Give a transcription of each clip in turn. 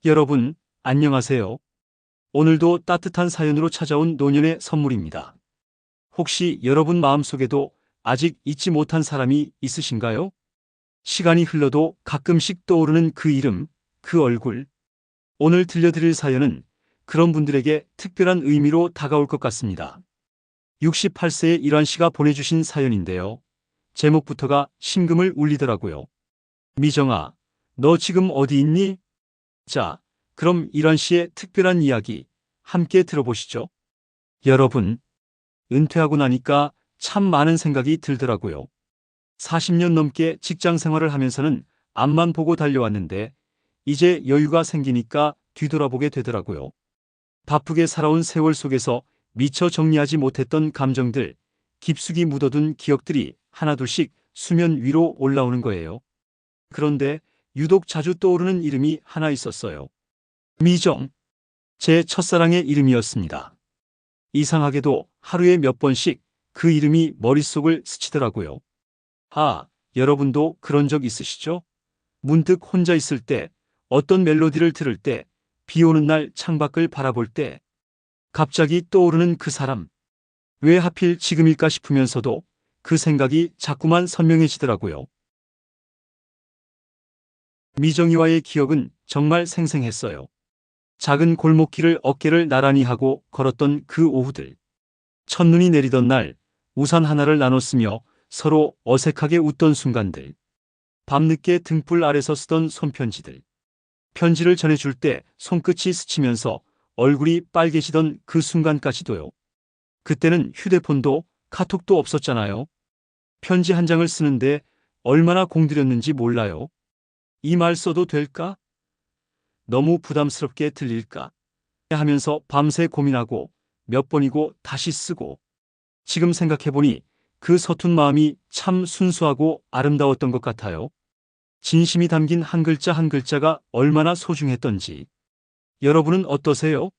여러분, 안녕하세요. 오늘도 따뜻한 사연으로 찾아온 노년의 선물입니다. 혹시 여러분 마음속에도 아직 잊지 못한 사람이 있으신가요? 시간이 흘러도 가끔씩 떠오르는 그 이름, 그 얼굴. 오늘 들려드릴 사연은 그런 분들에게 특별한 의미로 다가올 것 같습니다. 68세의 일환 씨가 보내주신 사연인데요. 제목부터가 심금을 울리더라고요. 미정아, 너 지금 어디 있니? 자, 그럼 일환 씨의 특별한 이야기 함께 들어보시죠. 여러분, 은퇴하고 나니까 참 많은 생각이 들더라고요. 40년 넘게 직장 생활을 하면서는 앞만 보고 달려왔는데 이제 여유가 생기니까 뒤돌아보게 되더라고요. 바쁘게 살아온 세월 속에서 미처 정리하지 못했던 감정들, 깊숙이 묻어둔 기억들이 하나둘씩 수면 위로 올라오는 거예요. 그런데 유독 자주 떠오르는 이름이 하나 있었어요. 미정. 제 첫사랑의 이름이었습니다. 이상하게도 하루에 몇 번씩 그 이름이 머릿속을 스치더라고요. 아, 여러분도 그런 적 있으시죠? 문득 혼자 있을 때, 어떤 멜로디를 들을 때, 비 오는 날 창밖을 바라볼 때, 갑자기 떠오르는 그 사람. 왜 하필 지금일까 싶으면서도 그 생각이 자꾸만 선명해지더라고요. 미정이와의 기억은 정말 생생했어요. 작은 골목길을 어깨를 나란히 하고 걸었던 그 오후들. 첫눈이 내리던 날 우산 하나를 나눠 쓰며 서로 어색하게 웃던 순간들. 밤늦게 등불 아래서 쓰던 손편지들. 편지를 전해줄 때 손끝이 스치면서 얼굴이 빨개지던 그 순간까지도요. 그때는 휴대폰도 카톡도 없었잖아요. 편지 한 장을 쓰는데 얼마나 공들였는지 몰라요. 이 말 써도 될까? 너무 부담스럽게 들릴까? 하면서 밤새 고민하고 몇 번이고 다시 쓰고. 지금 생각해보니 그 서툰 마음이 참 순수하고 아름다웠던 것 같아요. 진심이 담긴 한 글자 한 글자가 얼마나 소중했던지. 여러분은 어떠세요?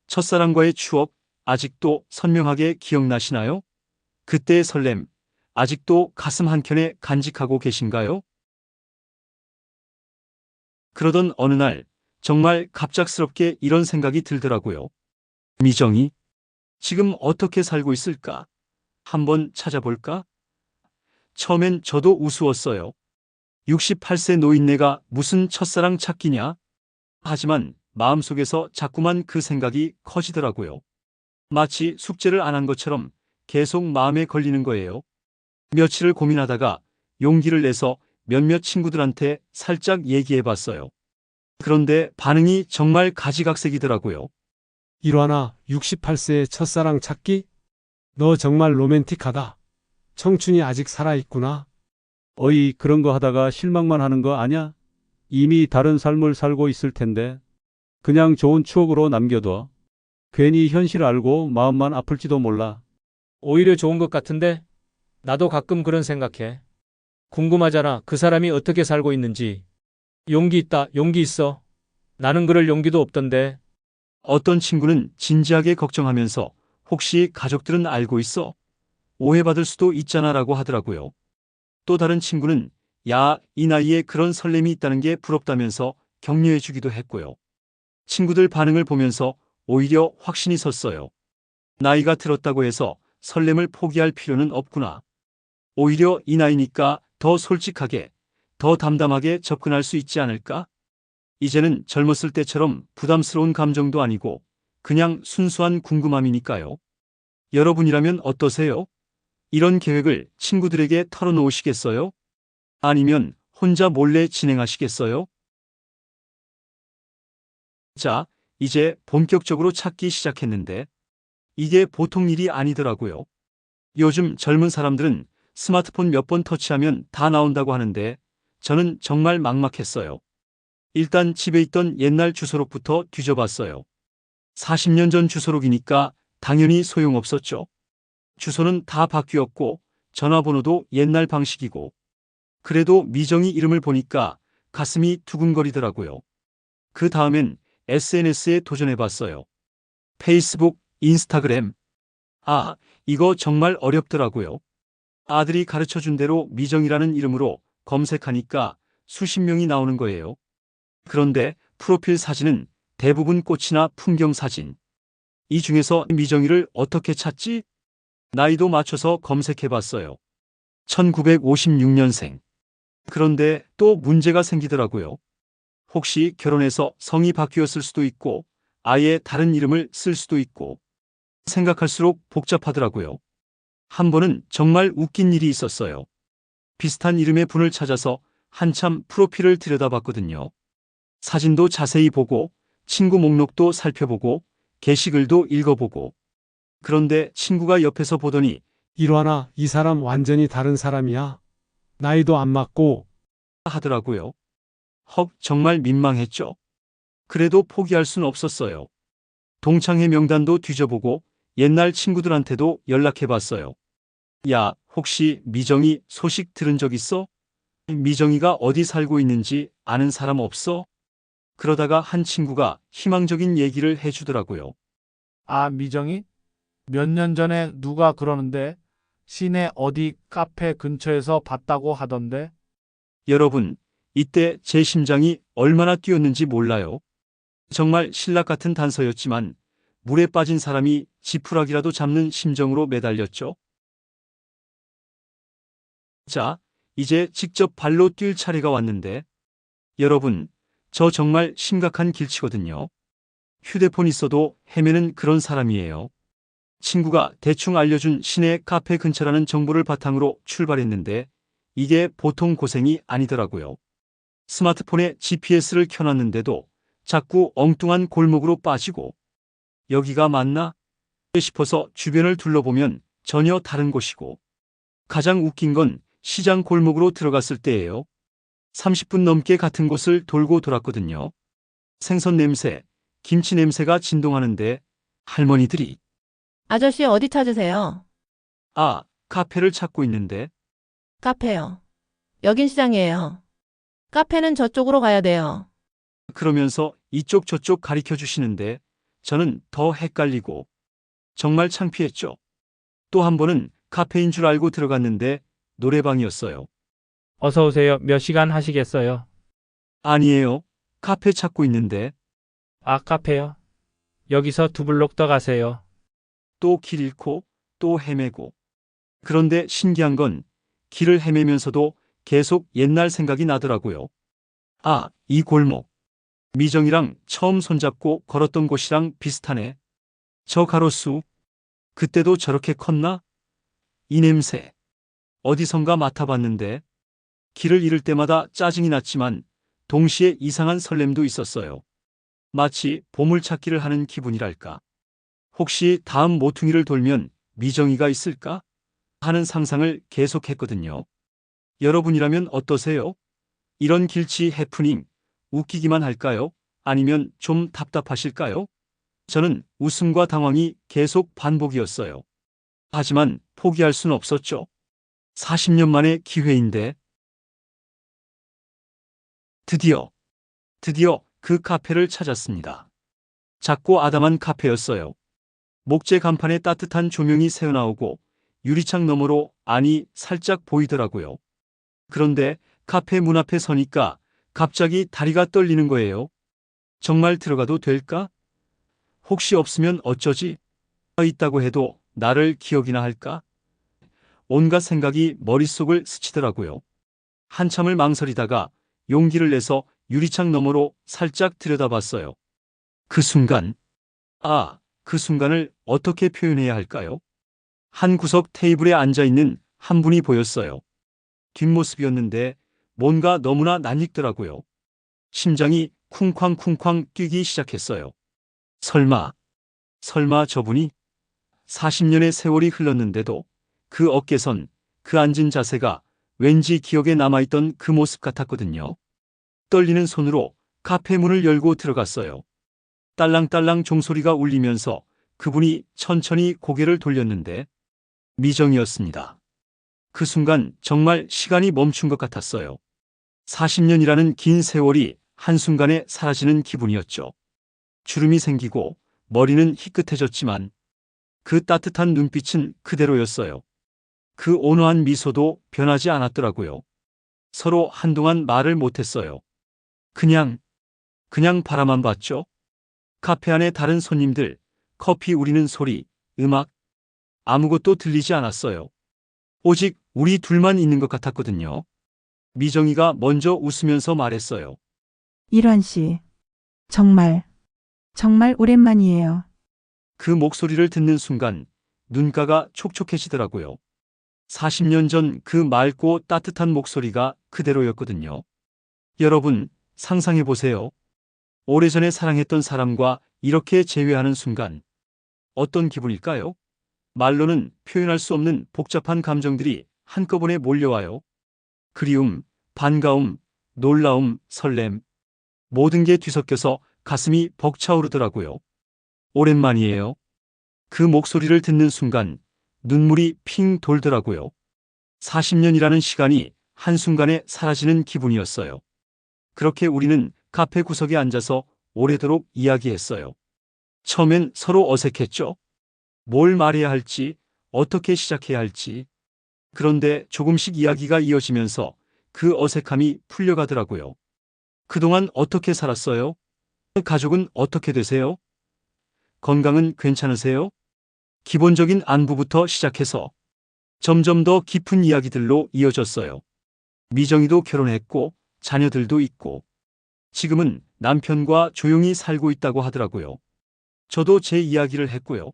첫사랑과의 추억 아직도 선명하게 기억나시나요? 그때의 설렘 아직도 가슴 한켠에 간직하고 계신가요? 그러던 어느 날 정말 갑작스럽게 이런 생각이 들더라고요. 미정이 지금 어떻게 살고 있을까? 한번 찾아볼까? 처음엔 저도 우스웠어요. 68세 노인네가 무슨 첫사랑 찾기냐? 하지만 마음속에서 자꾸만 그 생각이 커지더라고요. 마치 숙제를 안 한 것처럼 계속 마음에 걸리는 거예요. 며칠을 고민하다가 용기를 내서 몇몇 친구들한테 살짝 얘기해 봤어요. 그런데 반응이 정말 가지각색이더라고요. 일화나 68세의 첫사랑 찾기? 너 정말 로맨틱하다. 청춘이 아직 살아있구나. 어이, 그런 거 하다가 실망만 하는 거 아냐? 이미 다른 삶을 살고 있을 텐데. 그냥 좋은 추억으로 남겨둬. 괜히 현실 알고 마음만 아플지도 몰라. 오히려 좋은 것 같은데? 나도 가끔 그런 생각해. 궁금하잖아. 그 사람이 어떻게 살고 있는지. 용기 있다. 용기 있어. 나는 그럴 용기도 없던데. 어떤 친구는 진지하게 걱정하면서 혹시 가족들은 알고 있어? 오해받을 수도 있잖아라고 하더라고요. 또 다른 친구는 야, 이 나이에 그런 설렘이 있다는 게 부럽다면서 격려해 주기도 했고요. 친구들 반응을 보면서 오히려 확신이 섰어요. 나이가 들었다고 해서 설렘을 포기할 필요는 없구나. 오히려 이 나이니까 더 솔직하게, 더 담담하게 접근할 수 있지 않을까? 이제는 젊었을 때처럼 부담스러운 감정도 아니고 그냥 순수한 궁금함이니까요. 여러분이라면 어떠세요? 이런 계획을 친구들에게 털어놓으시겠어요? 아니면 혼자 몰래 진행하시겠어요? 자, 이제 본격적으로 찾기 시작했는데 이게 보통 일이 아니더라고요. 요즘 젊은 사람들은 스마트폰 몇 번 터치하면 다 나온다고 하는데 저는 정말 막막했어요. 일단 집에 있던 옛날 주소록부터 뒤져봤어요. 40년 전 주소록이니까 당연히 소용없었죠. 주소는 다 바뀌었고 전화번호도 옛날 방식이고 그래도 미정이 이름을 보니까 가슴이 두근거리더라고요. 그 다음엔 SNS에 도전해봤어요. 페이스북, 인스타그램. 아, 이거 정말 어렵더라고요. 아들이 가르쳐준 대로 미정이라는 이름으로 검색하니까 수십 명이 나오는 거예요. 그런데 프로필 사진은 대부분 꽃이나 풍경 사진. 이 중에서 미정이를 어떻게 찾지? 나이도 맞춰서 검색해 봤어요. 1956년생. 그런데 또 문제가 생기더라고요. 혹시 결혼해서 성이 바뀌었을 수도 있고, 아예 다른 이름을 쓸 수도 있고, 생각할수록 복잡하더라고요. 한 번은 정말 웃긴 일이 있었어요. 비슷한 이름의 분을 찾아서 한참 프로필을 들여다봤거든요. 사진도 자세히 보고, 친구 목록도 살펴보고, 게시글도 읽어보고. 그런데 친구가 옆에서 보더니 일화나 이 사람 완전히 다른 사람이야. 나이도 안 맞고 하더라고요. 헉, 정말 민망했죠. 그래도 포기할 순 없었어요. 동창회 명단도 뒤져보고 옛날 친구들한테도 연락해봤어요. 야, 혹시 미정이 소식 들은 적 있어? 미정이가 어디 살고 있는지 아는 사람 없어? 그러다가 한 친구가 희망적인 얘기를 해주더라고요. 아, 미정이? 몇 년 전에 누가 그러는데 시내 어디 카페 근처에서 봤다고 하던데? 여러분, 이때 제 심장이 얼마나 뛰었는지 몰라요. 정말 신락 같은 단서였지만 물에 빠진 사람이 지푸라기라도 잡는 심정으로 매달렸죠. 자, 이제 직접 발로 뛸 차례가 왔는데, 여러분, 저 정말 심각한 길치거든요. 휴대폰 있어도 헤매는 그런 사람이에요. 친구가 대충 알려준 시내 카페 근처라는 정보를 바탕으로 출발했는데, 이게 보통 고생이 아니더라고요. 스마트폰에 GPS를 켜놨는데도 자꾸 엉뚱한 골목으로 빠지고, 여기가 맞나 싶어서 주변을 둘러보면 전혀 다른 곳이고, 가장 웃긴 건 시장 골목으로 들어갔을 때예요. 30분 넘게 같은 곳을 돌고 돌았거든요. 생선 냄새, 김치 냄새가 진동하는데 할머니들이 아저씨 어디 찾으세요? 아, 카페를 찾고 있는데 카페요. 여긴 시장이에요. 카페는 저쪽으로 가야 돼요. 그러면서 이쪽 저쪽 가리켜 주시는데 저는 더 헷갈리고 정말 창피했죠. 또 한 번은 카페인 줄 알고 들어갔는데 노래방이었어요. 어서 오세요. 몇 시간 하시겠어요? 아니에요. 카페 찾고 있는데 아, 카페요? 여기서 두 블록 더 가세요. 또 길 잃고 또 헤매고. 그런데 신기한 건 길을 헤매면서도 계속 옛날 생각이 나더라고요. 아, 이 골목. 미정이랑 처음 손잡고 걸었던 곳이랑 비슷하네. 저 가로수. 그때도 저렇게 컸나? 이 냄새. 어디선가 맡아봤는데 길을 잃을 때마다 짜증이 났지만 동시에 이상한 설렘도 있었어요. 마치 보물찾기를 하는 기분이랄까. 혹시 다음 모퉁이를 돌면 미정이가 있을까? 하는 상상을 계속했거든요. 여러분이라면 어떠세요? 이런 길치 해프닝, 웃기기만 할까요? 아니면 좀 답답하실까요? 저는 웃음과 당황이 계속 반복이었어요. 하지만 포기할 순 없었죠. 40년 만의 기회인데. 드디어 그 카페를 찾았습니다. 작고 아담한 카페였어요. 목재 간판에 따뜻한 조명이 새어나오고 유리창 너머로 안이 살짝 보이더라고요. 그런데 카페 문 앞에 서니까 갑자기 다리가 떨리는 거예요. 정말 들어가도 될까? 혹시 없으면 어쩌지? 있다고 해도 나를 기억이나 할까? 온갖 생각이 머릿속을 스치더라고요. 한참을 망설이다가 용기를 내서 유리창 너머로 살짝 들여다봤어요. 그 순간, 그 순간을 어떻게 표현해야 할까요? 한 구석 테이블에 앉아있는 한 분이 보였어요. 뒷모습이었는데 뭔가 너무나 낯익더라고요. 심장이 쿵쾅쿵쾅 뛰기 시작했어요. 설마 저분이 40년의 세월이 흘렀는데도 그 어깨선 그 앉은 자세가 왠지 기억에 남아있던 그 모습 같았거든요. 떨리는 손으로 카페 문을 열고 들어갔어요. 딸랑딸랑 종소리가 울리면서 그분이 천천히 고개를 돌렸는데 미정이었습니다. 그 순간 정말 시간이 멈춘 것 같았어요. 40년이라는 긴 세월이 한순간에 사라지는 기분이었죠. 주름이 생기고 머리는 희끗해졌지만 그 따뜻한 눈빛은 그대로였어요. 그 온화한 미소도 변하지 않았더라고요. 서로 한동안 말을 못했어요. 그냥 그냥 바라만 봤죠. 카페 안에 다른 손님들, 커피 우리는 소리, 음악, 아무것도 들리지 않았어요. 오직 우리 둘만 있는 것 같았거든요. 미정이가 먼저 웃으면서 말했어요. 일환 씨. 정말 오랜만이에요. 그 목소리를 듣는 순간 눈가가 촉촉해지더라고요. 40년 전 그 맑고 따뜻한 목소리가 그대로였거든요. 여러분, 상상해 보세요. 오래전에 사랑했던 사람과 이렇게 재회하는 순간 어떤 기분일까요? 말로는 표현할 수 없는 복잡한 감정들이 한꺼번에 몰려와요. 그리움, 반가움, 놀라움, 설렘. 모든 게 뒤섞여서 가슴이 벅차오르더라고요. 오랜만이에요. 그 목소리를 듣는 순간 눈물이 핑 돌더라고요. 40년이라는 시간이 한순간에 사라지는 기분이었어요. 그렇게 우리는 카페 구석에 앉아서 오래도록 이야기했어요. 처음엔 서로 어색했죠. 뭘 말해야 할지, 어떻게 시작해야 할지. 그런데 조금씩 이야기가 이어지면서 그 어색함이 풀려가더라고요. 그동안 어떻게 살았어요? 가족은 어떻게 되세요? 건강은 괜찮으세요? 기본적인 안부부터 시작해서 점점 더 깊은 이야기들로 이어졌어요. 미정이도 결혼했고 자녀들도 있고 지금은 남편과 조용히 살고 있다고 하더라고요. 저도 제 이야기를 했고요.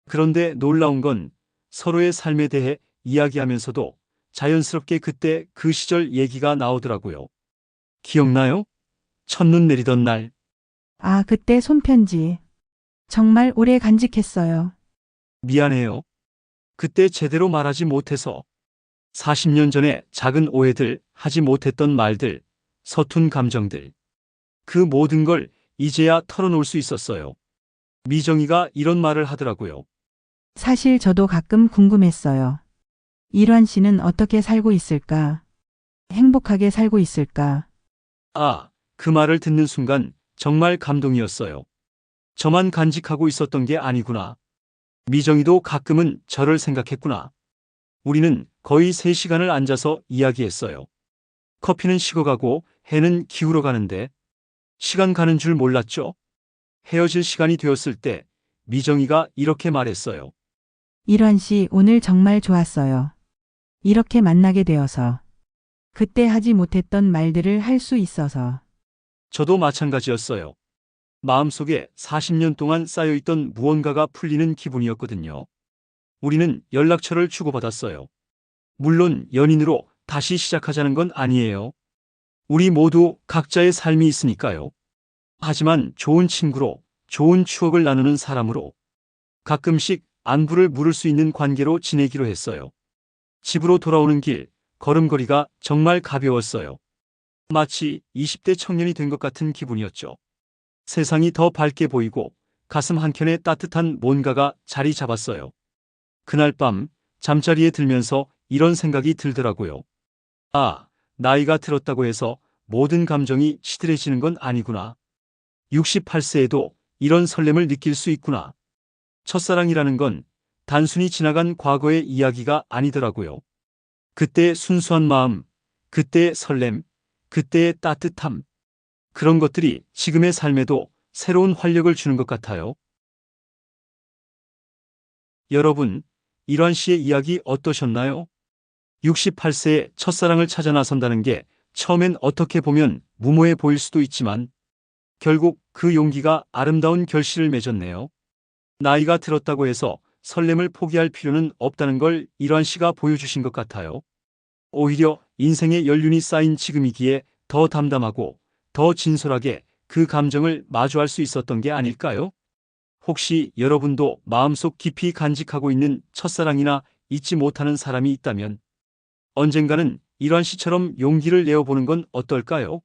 그런데 놀라운 건 서로의 삶에 대해 이야기하면서도 자연스럽게 그때 그 시절 얘기가 나오더라고요. 기억나요? 첫눈 내리던 날, 아, 그때 손편지. 정말 오래 간직했어요. 미안해요. 그때 제대로 말하지 못해서 40년 전에 작은 오해들, 하지 못했던 말들, 서툰 감정들. 그 모든 걸 이제야 털어놓을 수 있었어요. 미정이가 이런 말을 하더라고요. 사실 저도 가끔 궁금했어요. 일환 씨는 어떻게 살고 있을까? 행복하게 살고 있을까? 아, 그 말을 듣는 순간 정말 감동이었어요. 저만 간직하고 있었던 게 아니구나. 미정이도 가끔은 저를 생각했구나. 우리는 거의 3시간을 앉아서 이야기했어요. 커피는 식어가고 해는 기울어 가는데 시간 가는 줄 몰랐죠? 헤어질 시간이 되었을 때 미정이가 이렇게 말했어요. 일환 씨, 오늘 정말 좋았어요. 이렇게 만나게 되어서. 그때 하지 못했던 말들을 할 수 있어서. 저도 마찬가지였어요. 마음속에 40년 동안 쌓여있던 무언가가 풀리는 기분이었거든요. 우리는 연락처를 주고받았어요. 물론 연인으로 다시 시작하자는 건 아니에요. 우리 모두 각자의 삶이 있으니까요. 하지만 좋은 친구로, 좋은 추억을 나누는 사람으로 가끔씩 안부를 물을 수 있는 관계로 지내기로 했어요. 집으로 돌아오는 길, 걸음걸이가 정말 가벼웠어요. 마치 20대 청년이 된 것 같은 기분이었죠. 세상이 더 밝게 보이고 가슴 한켠에 따뜻한 뭔가가 자리 잡았어요. 그날 밤 잠자리에 들면서 이런 생각이 들더라고요. 아, 나이가 들었다고 해서 모든 감정이 시들해지는 건 아니구나. 68세에도 이런 설렘을 느낄 수 있구나. 첫사랑이라는 건 단순히 지나간 과거의 이야기가 아니더라고요. 그때의 순수한 마음, 그때의 설렘, 그때의 따뜻함. 그런 것들이 지금의 삶에도 새로운 활력을 주는 것 같아요. 여러분, 일환 씨의 이야기 어떠셨나요? 68세에 첫사랑을 찾아 나선다는 게 처음엔 어떻게 보면 무모해 보일 수도 있지만 결국 그 용기가 아름다운 결실을 맺었네요. 나이가 들었다고 해서 설렘을 포기할 필요는 없다는 걸 일환 씨가 보여주신 것 같아요. 오히려 인생의 연륜이 쌓인 지금이기에 더 담담하고 더 진솔하게 그 감정을 마주할 수 있었던 게 아닐까요? 혹시 여러분도 마음속 깊이 간직하고 있는 첫사랑이나 잊지 못하는 사람이 있다면 언젠가는 일환 씨처럼 용기를 내어보는 건 어떨까요?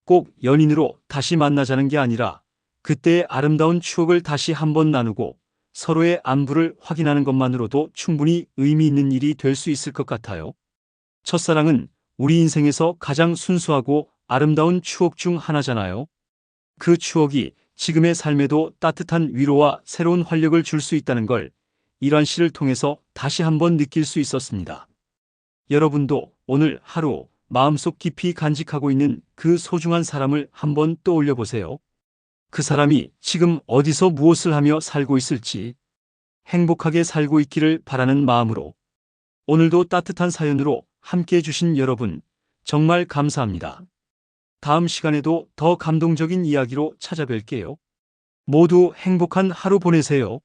꼭 연인으로 다시 만나자는 게 아니라 그때의 아름다운 추억을 다시 한번 나누고 서로의 안부를 확인하는 것만으로도 충분히 의미 있는 일이 될 수 있을 것 같아요. 첫사랑은 우리 인생에서 가장 순수하고 아름다운 추억 중 하나잖아요. 그 추억이 지금의 삶에도 따뜻한 위로와 새로운 활력을 줄 수 있다는 걸 일환 씨를 통해서 다시 한번 느낄 수 있었습니다. 여러분도 오늘 하루 마음속 깊이 간직하고 있는 그 소중한 사람을 한번 떠올려 보세요. 그 사람이 지금 어디서 무엇을 하며 살고 있을지 행복하게 살고 있기를 바라는 마음으로 오늘도 따뜻한 사연으로 함께 해주신 여러분 정말 감사합니다. 다음 시간에도 더 감동적인 이야기로 찾아뵐게요. 모두 행복한 하루 보내세요.